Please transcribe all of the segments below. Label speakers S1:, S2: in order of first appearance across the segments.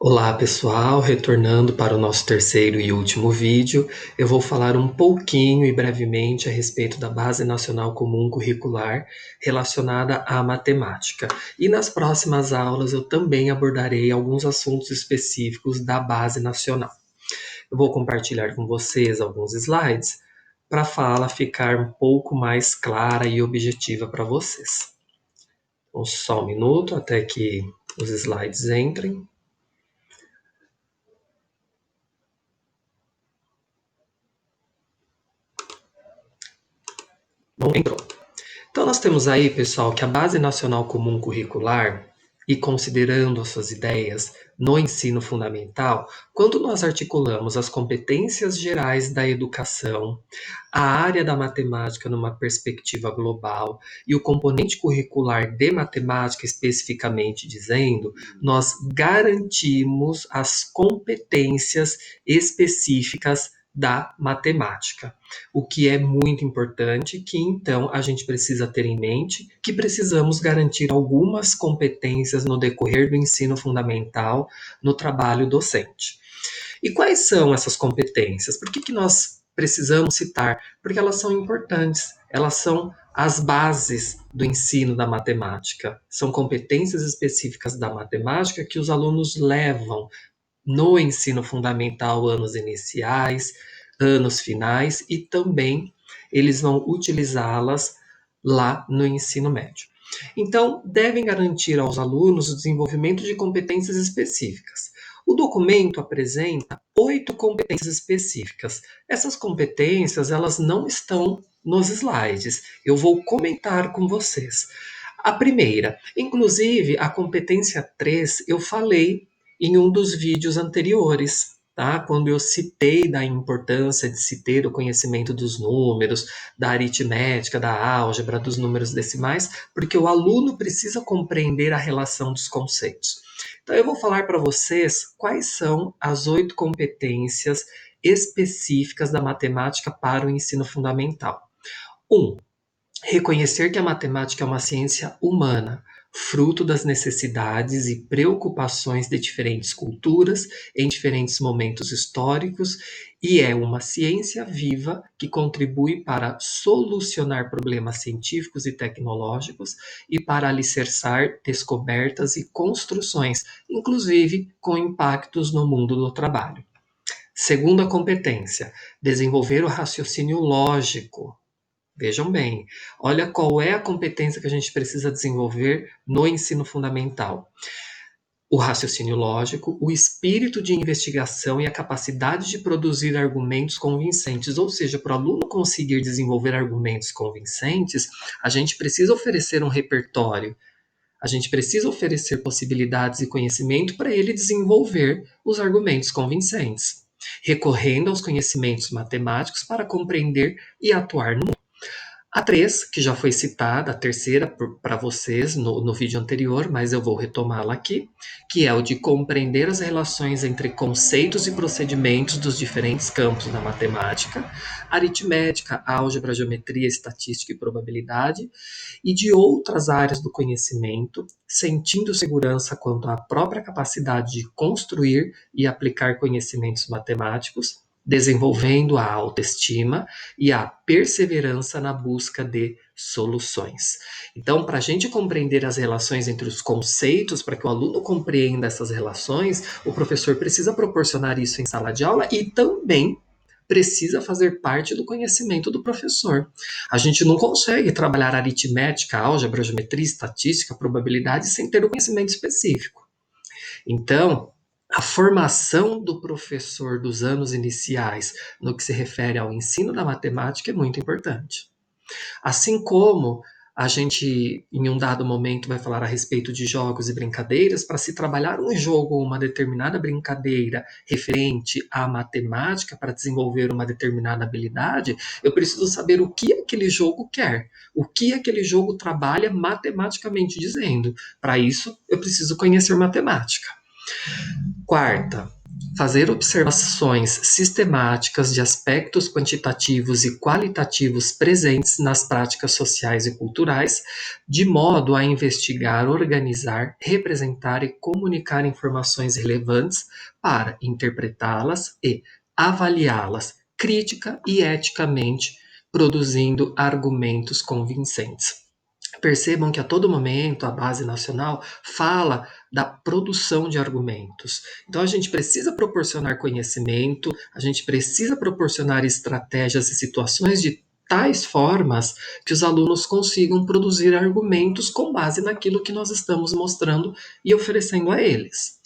S1: Olá pessoal, retornando para o nosso terceiro e último vídeo, eu vou falar um pouquinho e brevemente a respeito da Base Nacional Comum Curricular relacionada à matemática. E nas próximas aulas eu também abordarei alguns assuntos específicos da Base Nacional. Eu vou compartilhar com vocês alguns slides para a fala ficar um pouco mais clara e objetiva para vocês. Então, só um minuto até que os slides entrem. Bom, entrou. Então, nós temos aí, pessoal, que a Base Nacional Comum Curricular, e considerando as suas ideias no ensino fundamental, quando nós articulamos as competências gerais da educação, a área da matemática numa perspectiva global e o componente curricular de matemática especificamente dizendo, nós garantimos as competências específicas da matemática. O que é muito importante, que então a gente precisa ter em mente que precisamos garantir algumas competências no decorrer do ensino fundamental no trabalho docente. E quais são essas competências? Por que nós precisamos citar? Porque elas são importantes, elas são as bases do ensino da matemática. São competências específicas da matemática que os alunos levam no ensino fundamental, anos iniciais, anos finais, e também eles vão utilizá-las lá no ensino médio. Então, devem garantir aos alunos o desenvolvimento de competências específicas. O documento apresenta 8 competências específicas. Essas competências, elas não estão nos slides. Eu vou comentar com vocês. A primeira, inclusive a competência 3, eu falei em um dos vídeos anteriores, tá? Quando eu citei da importância de se ter o conhecimento dos números, da aritmética, da álgebra, dos números decimais, porque o aluno precisa compreender a relação dos conceitos. Então, eu vou falar para vocês quais são as 8 competências específicas da matemática para o ensino fundamental. 1. Reconhecer que a matemática é uma ciência humana, fruto das necessidades e preocupações de diferentes culturas em diferentes momentos históricos, e é uma ciência viva que contribui para solucionar problemas científicos e tecnológicos e para alicerçar descobertas e construções, inclusive com impactos no mundo do trabalho. Segunda competência, desenvolver o raciocínio lógico. Vejam bem, olha qual é a competência que a gente precisa desenvolver no ensino fundamental. O raciocínio lógico, o espírito de investigação e a capacidade de produzir argumentos convincentes. Ou seja, para o aluno conseguir desenvolver argumentos convincentes, a gente precisa oferecer um repertório, a gente precisa oferecer possibilidades e conhecimento para ele desenvolver os argumentos convincentes, recorrendo aos conhecimentos matemáticos para compreender e atuar no mundo. A 3, que já foi citada, a terceira para vocês no vídeo anterior, mas eu vou retomá-la aqui, que é o de compreender as relações entre conceitos e procedimentos dos diferentes campos da matemática, aritmética, álgebra, geometria, estatística e probabilidade, e de outras áreas do conhecimento, sentindo segurança quanto à própria capacidade de construir e aplicar conhecimentos matemáticos, desenvolvendo a autoestima e a perseverança na busca de soluções. Então, para a gente compreender as relações entre os conceitos, para que o aluno compreenda essas relações, o professor precisa proporcionar isso em sala de aula e também precisa fazer parte do conhecimento do professor. A gente não consegue trabalhar aritmética, álgebra, geometria, estatística, probabilidade sem ter o conhecimento específico. Então, a formação do professor dos anos iniciais no que se refere ao ensino da matemática é muito importante. Assim como a gente, em um dado momento, vai falar a respeito de jogos e brincadeiras, para se trabalhar um jogo ou uma determinada brincadeira referente à matemática, para desenvolver uma determinada habilidade, eu preciso saber o que aquele jogo quer, o que aquele jogo trabalha matematicamente dizendo. Para isso, eu preciso conhecer matemática. Quarta, Fazer observações sistemáticas de aspectos quantitativos e qualitativos presentes nas práticas sociais e culturais, de modo a investigar, organizar, representar e comunicar informações relevantes para interpretá-las e avaliá-las crítica e eticamente, produzindo argumentos convincentes. Percebam que a todo momento a base nacional fala da produção de argumentos. Então a gente precisa proporcionar conhecimento, a gente precisa proporcionar estratégias e situações de tais formas que os alunos consigam produzir argumentos com base naquilo que nós estamos mostrando e oferecendo a eles.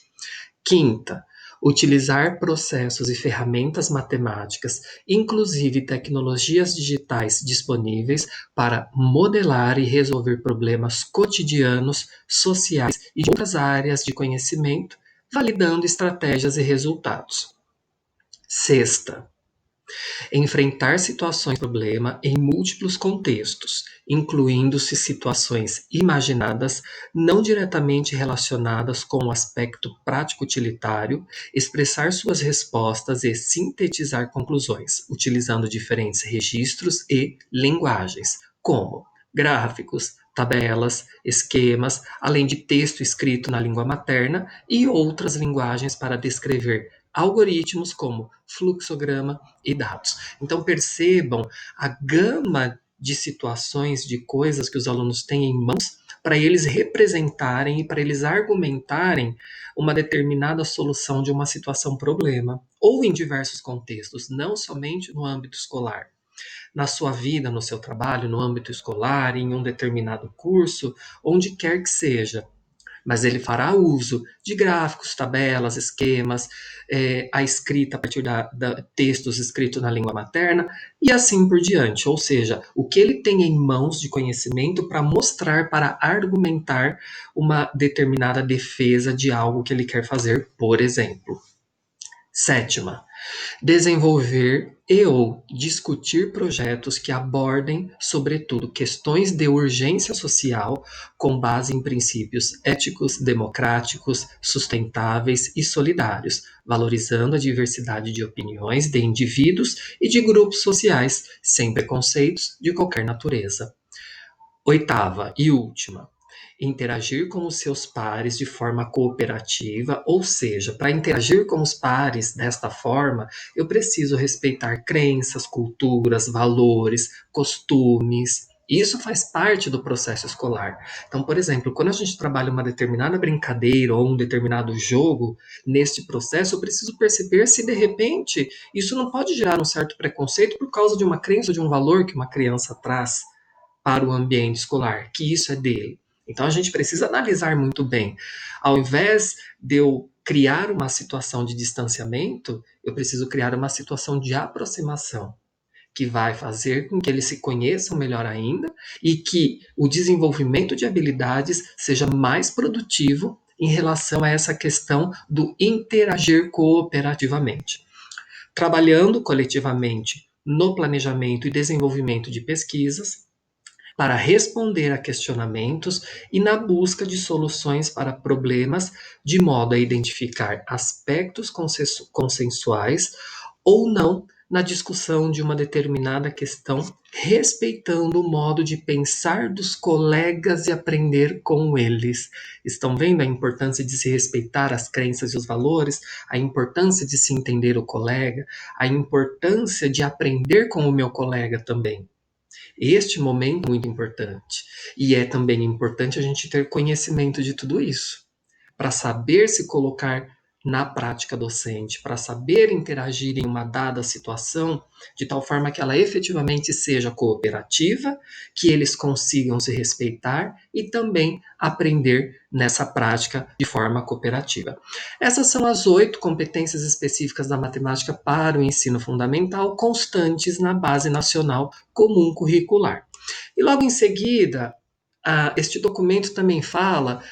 S1: Quinta, utilizar processos e ferramentas matemáticas, inclusive tecnologias digitais disponíveis para modelar e resolver problemas cotidianos, sociais e de outras áreas de conhecimento, validando estratégias e resultados. Sexta, enfrentar situações de problema em múltiplos contextos, incluindo-se situações imaginadas não diretamente relacionadas com o aspecto prático-utilitário, expressar suas respostas e sintetizar conclusões, utilizando diferentes registros e linguagens, como gráficos, tabelas, esquemas, além de texto escrito na língua materna e outras linguagens para descrever algoritmos como fluxograma e dados. Então percebam a gama de situações, de coisas que os alunos têm em mãos para eles representarem e para eles argumentarem uma determinada solução de uma situação problema, ou em diversos contextos, não somente no âmbito escolar. Na sua vida, no seu trabalho, no âmbito escolar, em um determinado curso, onde quer que seja, mas ele fará uso de gráficos, tabelas, esquemas, a escrita a partir da textos escritos na língua materna e assim por diante. Ou seja, o que ele tem em mãos de conhecimento para mostrar, para argumentar uma determinada defesa de algo que ele quer fazer, por exemplo. Sétima, desenvolver e ou discutir projetos que abordem, sobretudo, questões de urgência social com base em princípios éticos, democráticos, sustentáveis e solidários, valorizando a diversidade de opiniões de indivíduos e de grupos sociais, sem preconceitos de qualquer natureza. Oitava e última, interagir com os seus pares de forma cooperativa, ou seja, para interagir com os pares desta forma, eu preciso respeitar crenças, culturas, valores, costumes. Isso faz parte do processo escolar. Então, por exemplo, quando a gente trabalha uma determinada brincadeira ou um determinado jogo, neste processo eu preciso perceber se de repente isso não pode gerar um certo preconceito por causa de uma crença ou de um valor que uma criança traz para o ambiente escolar, que isso é dele. Então a gente precisa analisar muito bem. Ao invés de eu criar uma situação de distanciamento, eu preciso criar uma situação de aproximação, que vai fazer com que eles se conheçam melhor ainda e que o desenvolvimento de habilidades seja mais produtivo em relação a essa questão do interagir cooperativamente. Trabalhando coletivamente no planejamento e desenvolvimento de pesquisas, para responder a questionamentos e na busca de soluções para problemas, de modo a identificar aspectos consensuais ou não na discussão de uma determinada questão, respeitando o modo de pensar dos colegas e aprender com eles. Estão vendo a importância de se respeitar as crenças e os valores, a importância de se entender o colega, a importância de aprender com o meu colega também. Este momento é muito importante. E é também importante a gente ter conhecimento de tudo isso, para saber se colocar na prática docente, para saber interagir em uma dada situação de tal forma que ela efetivamente seja cooperativa, que eles consigam se respeitar e também aprender nessa prática de forma cooperativa. Essas são as 8 competências específicas da matemática para o ensino fundamental constantes na Base Nacional Comum Curricular. E logo em seguida, este documento também fala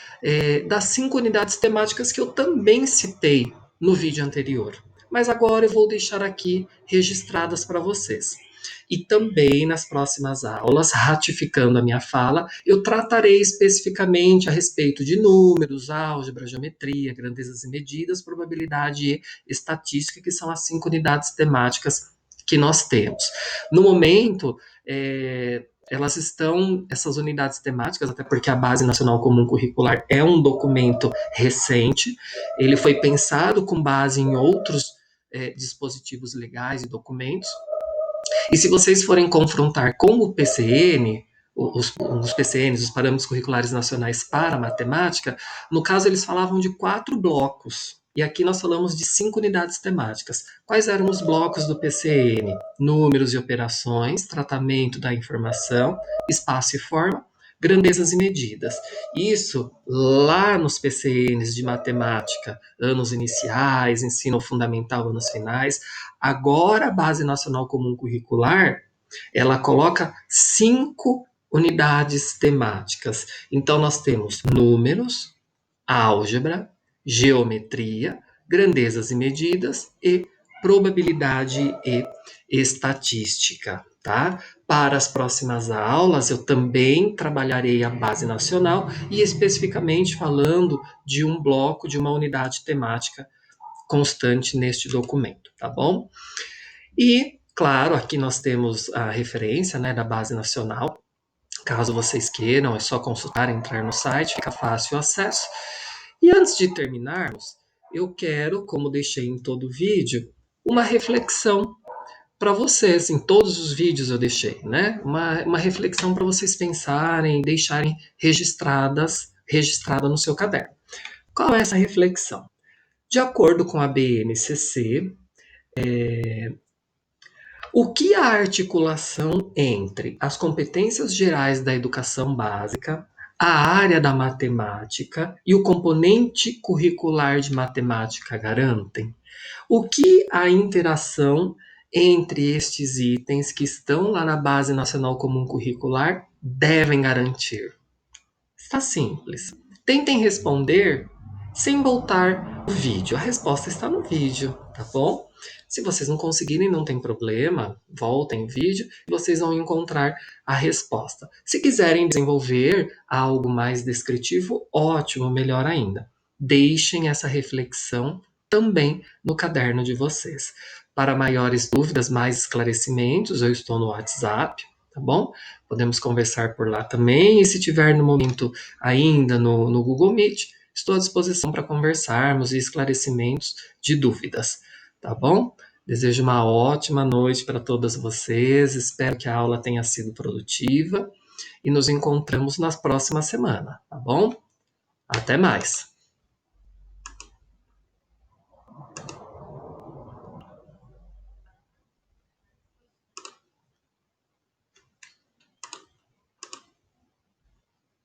S1: das 5 unidades temáticas que eu também citei no vídeo anterior. Mas agora eu vou deixar aqui registradas para vocês. E também nas próximas aulas, ratificando a minha fala, eu tratarei especificamente a respeito de números, álgebra, geometria, grandezas e medidas, probabilidade e estatística, que são as 5 unidades temáticas que nós temos. No momento, essas unidades temáticas, até porque a Base Nacional Comum Curricular é um documento recente, ele foi pensado com base em outros dispositivos legais e documentos, e se vocês forem confrontar com o PCN, os PCNs, os Parâmetros Curriculares Nacionais para Matemática, no caso eles falavam de 4 blocos. E aqui nós falamos de 5 unidades temáticas. Quais eram os blocos do PCN? Números e operações, tratamento da informação, espaço e forma, grandezas e medidas. Isso lá nos PCNs de matemática, anos iniciais, ensino fundamental, anos finais. Agora, a Base Nacional Comum Curricular, ela coloca 5 unidades temáticas. Então, nós temos números, álgebra, geometria, grandezas e medidas e probabilidade e estatística, tá? Para as próximas aulas, eu também trabalharei a base nacional e especificamente falando de um bloco, de uma unidade temática constante neste documento, tá bom? E, claro, aqui nós temos a referência, né, da base nacional. Caso vocês queiram, é só consultar, entrar no site, fica fácil o acesso. E antes de terminarmos, eu quero, como deixei em todo o vídeo, uma reflexão para vocês. Em todos os vídeos eu deixei, né? Uma reflexão para vocês pensarem, deixarem registrada no seu caderno. Qual é essa reflexão? De acordo com a BNCC, o que a articulação entre as competências gerais da educação básica, a área da matemática e o componente curricular de matemática garantem? O que a interação entre estes itens que estão lá na Base Nacional Comum Curricular devem garantir? Está simples. Tentem responder sem voltar o vídeo. A resposta está no vídeo, tá bom? Se vocês não conseguirem, não tem problema, voltem o vídeo e vocês vão encontrar a resposta. Se quiserem desenvolver algo mais descritivo, ótimo, melhor ainda. Deixem essa reflexão também no caderno de vocês. Para maiores dúvidas, mais esclarecimentos, eu estou no WhatsApp, tá bom? Podemos conversar por lá também. E se tiver no momento ainda no Google Meet, estou à disposição para conversarmos e esclarecimentos de dúvidas, tá bom? Desejo uma ótima noite para todas vocês. Espero que a aula tenha sido produtiva e nos encontramos na próxima semana, tá bom? Até mais!